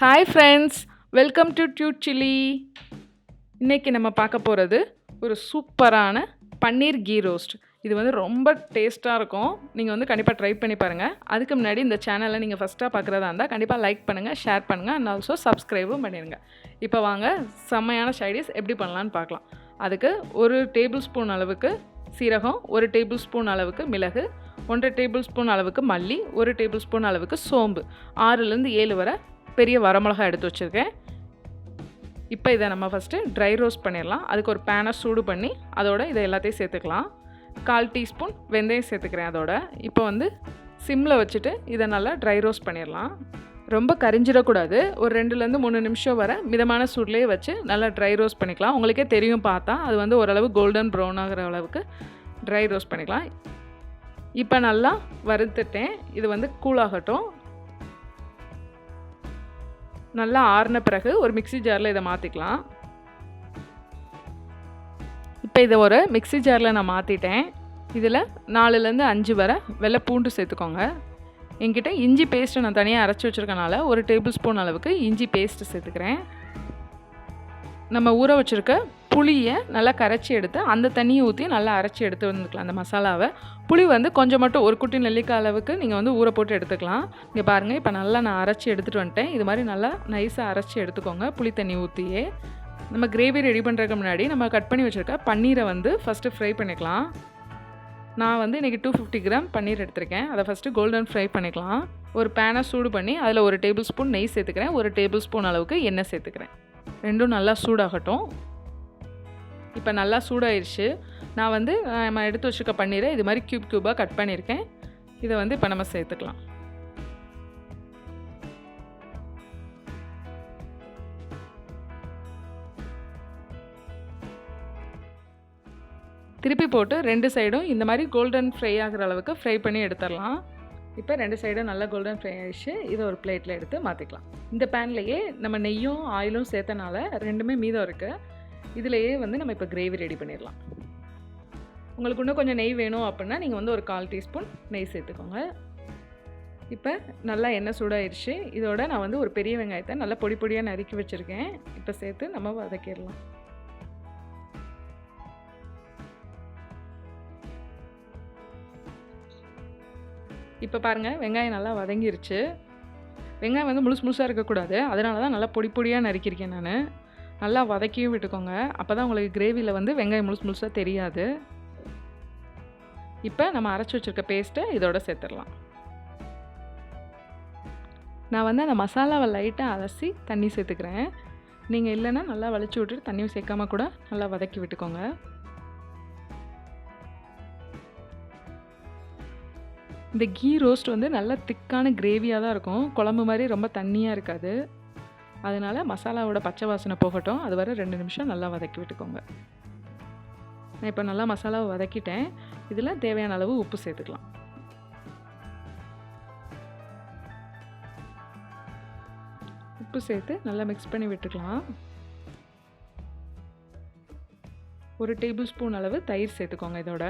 Hi friends, welcome to Dude chilli. இன்றைக்கி நம்ம பார்க்க போகிறது ஒரு சூப்பரான பன்னீர் கீ ரோஸ்ட். இது வந்து ரொம்ப டேஸ்ட்டாக இருக்கும். நீங்கள் வந்து கண்டிப்பாக ட்ரை பண்ணி பாருங்கள். அதுக்கு முன்னாடி இந்த சேனலை நீங்கள் ஃபஸ்ட்டாக பார்க்குறதா இருந்தால் கண்டிப்பாக லைக் பண்ணுங்கள், ஷேர் பண்ணுங்கள், அண்ட் ஆல்சோ சப்ஸ்கிரைபும் பண்ணிடுங்க. இப்போ வாங்க செம்மையான சைடிஸ் எப்படி பண்ணலான்னு பார்க்கலாம். அதுக்கு 1 டேபிள் ஸ்பூன் அளவுக்கு சீரகம், 1 டேபிள் ஸ்பூன் அளவுக்கு மிளகு, 1 டேபிள் ஸ்பூன் அளவுக்கு மல்லி, 1 டேபிள் ஸ்பூன் அளவுக்கு சோம்பு, 6லேருந்து 7 வரை பெரிய வரமிளகாய் எடுத்து வச்சுருக்கேன். இப்போ இதை நம்ம ஃபஸ்ட்டு ட்ரை ரோஸ்ட் பண்ணிடலாம். அதுக்கு ஒரு பேனை சூடு பண்ணி அதோட இதை எல்லாத்தையும் சேர்த்துக்கலாம். 1/4 டீஸ்பூன் வெந்தயம் சேர்த்துக்கிறேன் அதோட. இப்போ வந்து சிம்மில் வச்சுட்டு இதை நல்லா ட்ரை ரோஸ்ட் பண்ணிடலாம். ரொம்ப கரிஞ்சிடக்கூடாது. ஒரு 2லேருந்து 3 நிமிஷம் வரை மிதமான சூட்லேயே வச்சு நல்லா ட்ரை ரோஸ்ட் பண்ணிக்கலாம். உங்களுக்கே தெரியும் பார்த்தா அது வந்து ஓரளவு கோல்டன் ப்ரௌன் ஆகிற அளவுக்கு ட்ரை ரோஸ்ட் பண்ணிக்கலாம். இப்போ நல்லா வறுத்துட்டேன். இது வந்து கூலாகட்டும். நல்லா ஆறின பிறகு ஒரு மிக்ஸி ஜாரில் இதை மாற்றிக்கலாம். இப்போ இதை ஒரு மிக்ஸி ஜாரில் நான் மாற்றிட்டேன். இதில் 4லேருந்து 5 வரை வெள்ளை பூண்டு சேர்த்துக்கோங்க. என்கிட்ட இஞ்சி பேஸ்ட்டு நான் தனியாக அரைச்சி வச்சுருக்கனால 1 டேபிள் ஸ்பூன் அளவுக்கு இஞ்சி பேஸ்ட்டு சேர்த்துக்கிறேன். நம்ம ஊற வச்சுருக்க புளியை நல்லா கரைச்சி எடுத்து அந்த தண்ணியை ஊற்றி நல்லா அரைச்சி எடுத்து வந்துக்கலாம். அந்த மசாலாவை புளி வந்து கொஞ்சம் மட்டும் ஒரு குட்டி நெல்லிக்காய் அளவுக்கு நீங்கள் வந்து ஊற போட்டு எடுத்துக்கலாம். இங்கே பாருங்கள், இப்போ நல்லா நான் அரைச்சி எடுத்துகிட்டு வந்துட்டேன். இது மாதிரி நல்லா நைஸாக அரைச்சி எடுத்துக்கோங்க புளி தண்ணி ஊற்றியே. நம்ம கிரேவி ரெடி பண்ணுறதுக்கு முன்னாடி நம்ம கட் பண்ணி வச்சுருக்க பன்னீரை வந்து ஃபஸ்ட்டு ஃப்ரை பண்ணிக்கலாம். நான் வந்து இன்றைக்கி 250 கிராம் பன்னீர் எடுத்திருக்கேன். அதை ஃபஸ்ட்டு கோல்டன் ஃப்ரை பண்ணிக்கலாம். ஒரு பேனை சூடு பண்ணி அதில் 1 டேபிள் ஸ்பூன் நெய் சேர்த்துக்கிறேன், 1 டேபிள் ஸ்பூன் அளவுக்கு எண்ணெய் சேர்த்துக்கிறேன். ரெண்டும் நல்லா சூடாகட்டும். இப்போ நல்லா சூடாயிருச்சு. நான் வந்து நம்ம எடுத்து வச்சுருக்க பன்னீரை இது மாதிரி க்யூபாக கட் பண்ணியிருக்கேன். இதை வந்து இப்போ நம்ம சேர்த்துக்கலாம். திருப்பி போட்டு 2 சைடும் இந்த மாதிரி கோல்டன் ஃப்ரை ஆகிற அளவுக்கு ஃப்ரை பண்ணி எடுத்துடலாம். இப்போ 2 சைடும் நல்லா கோல்டன் ஃப்ரை ஆகிடுச்சு. இதை ஒரு பிளேட்டில் எடுத்து மாற்றிக்கலாம். இந்த பேன்லேயே நம்ம நெய்யும் ஆயிலும் சேர்த்தனால 2மே மீதம் இருக்குது. இதிலையே வந்து நம்ம இப்போ கிரேவி ரெடி பண்ணிடலாம். உங்களுக்கு இன்னும் கொஞ்சம் நெய் வேணும் அப்படின்னா நீங்கள் வந்து ஒரு 1/4 டீஸ்பூன் நெய் சேர்த்துக்கோங்க. இப்போ நல்லா எண்ணெய் சூடாயிருச்சு. இதோட நான் வந்து ஒரு பெரிய வெங்காயத்தை நல்லா பொடி பொடியாக நறுக்கி வச்சுருக்கேன். இப்போ சேர்த்து நம்ம வதக்கிடலாம். இப்போ பாருங்கள், வெங்காயம் நல்லா வதங்கிருச்சு. வெங்காயம் வந்து முழுசாக இருக்கக்கூடாது. அதனால தான் நல்லா பொடி பொடியாக நறுக்கியிருக்கேன் நான். நல்லா வதக்கியும் விட்டுக்கோங்க. அப்போ தான் உங்களுக்கு கிரேவியில் வந்து வெங்காயம் முழுசாக தெரியாது. இப்போ நம்ம அரைச்சி வச்சுருக்க பேஸ்ட்டை இதோட சேர்த்துடலாம். நான் வந்து அந்த மசாலாவை லைட்டாக அலசி தண்ணி சேர்த்துக்கிறேன். நீங்கள் இல்லைன்னா நல்லா வலிச்சு விட்டுட்டு தண்ணியும் சேர்க்காம கூட நல்லா வதக்கி விட்டுக்கோங்க. இந்த கீ ரோஸ்ட் வந்து நல்லா திக்கான கிரேவியாக தான் இருக்கும். குழம்பு மாதிரி ரொம்ப தண்ணியாக இருக்காது. அதனால் மசாலாவோட பச்சை வாசனை போகட்டும். அது வரை 2 நிமிஷம் நல்லா வதக்கி விட்டுக்கோங்க. நான் இப்போ நல்லா மசாலாவை வதக்கிட்டேன். இதில் தேவையான அளவு உப்பு சேர்த்துக்கலாம். உப்பு சேர்த்து நல்லா மிக்ஸ் பண்ணி விட்டுக்கலாம். 1 டேபிள் ஸ்பூன் அளவு தயிர் சேர்த்துக்கோங்க இதோட.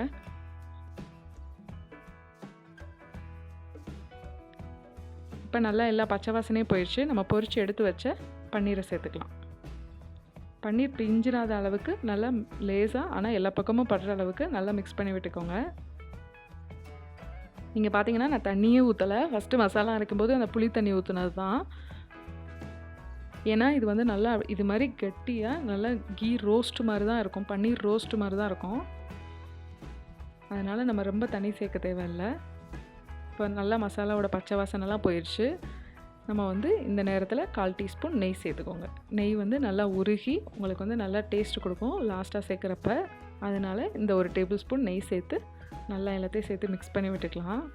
இப்போ நல்லா எல்லா பச்சை வாசனையும் போயிடுச்சு. நம்ம பொரித்து எடுத்து வச்ச பன்னீரை சேர்த்துக்கலாம். பன்னீர் பிஞ்சிராத அளவுக்கு நல்லா லேசாக ஆனால் எல்லா பக்கமும் படுற அளவுக்கு நல்லா மிக்ஸ் பண்ணி விட்டுக்கோங்க. நீங்கள் பார்த்தீங்கன்னா நான் தண்ணியே ஊற்றலை. ஃபஸ்ட்டு மசாலா அரைக்கும்போது அந்த புளி தண்ணி ஊற்றுனது தான். ஏன்னா இது வந்து நல்லா இது மாதிரி கெட்டியாக நல்லா கீ ரோஸ்ட் மாதிரி தான் இருக்கும். பன்னீர் ரோஸ்ட் மாதிரி தான் இருக்கும். அதனால் நம்ம ரொம்ப தண்ணி சேர்க்க தேவையில்லை. இப்போ நல்லா மசாலாவோட பச்சை வாசனைலாம் போயிடுச்சு. நம்ம வந்து இந்த நேரத்தில் 1/4 டீஸ்பூன் நெய் சேர்த்துக்கோங்க. நெய் வந்து நல்லா உருகி உங்களுக்கு வந்து நல்லா டேஸ்ட் கொடுக்கும் லாஸ்ட்டாக சேர்க்குறப்ப. அதனால் இந்த 1 டேபிள் ஸ்பூன் நெய் சேர்த்து நல்லா எல்லாத்தையும் சேர்த்து மிக்ஸ் பண்ணி விட்டுக்கலாம்.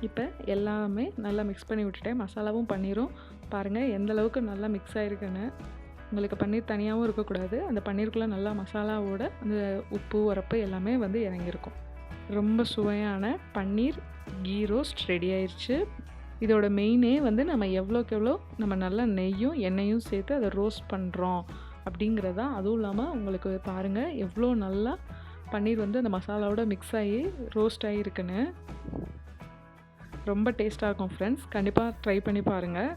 இப்போ எல்லாமே நல்லா மிக்ஸ் பண்ணி விட்டுட்டேன். மசாலாவும் பன்னீரும் பாருங்கள் எந்த அளவுக்கு நல்லா மிக்ஸ் ஆகிருக்குன்னு. உங்களுக்கு பன்னீர் தனியாகவும் இருக்கக்கூடாது. அந்த பன்னீருக்குள்ளே நல்லா மசாலாவோட அந்த உப்பு உரப்பு எல்லாமே வந்து இறங்கியிருக்கும். ரொம்ப சுவையான பன்னீர் கீ ரோஸ்ட் ரெடி ஆயிடுச்சு. இதோட மெயினே வந்து நம்ம எவ்வளோக்கு எவ்வளோ நம்ம நல்லா நெய்யும் எண்ணெயும் சேர்த்து அதை ரோஸ்ட் பண்ணுறோம் அப்படிங்கிறதா. அதுவும் இல்லாமல் உங்களுக்கு பாருங்கள் எவ்வளோ நல்லா பன்னீர் வந்து அந்த மசாலாவோட மிக்ஸ் ஆகி ரோஸ்ட் ஆகிருக்குன்னு. ரொம்ப டேஸ்ட்டாக இருக்கும் ஃப்ரெண்ட்ஸ். கண்டிப்பாக ட்ரை பண்ணி பாருங்கள்.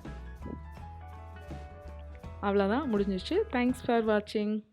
அவ்வளோதான் முடிஞ்சிச்சு. தேங்க்ஸ் ஃபார் வாட்சிங்.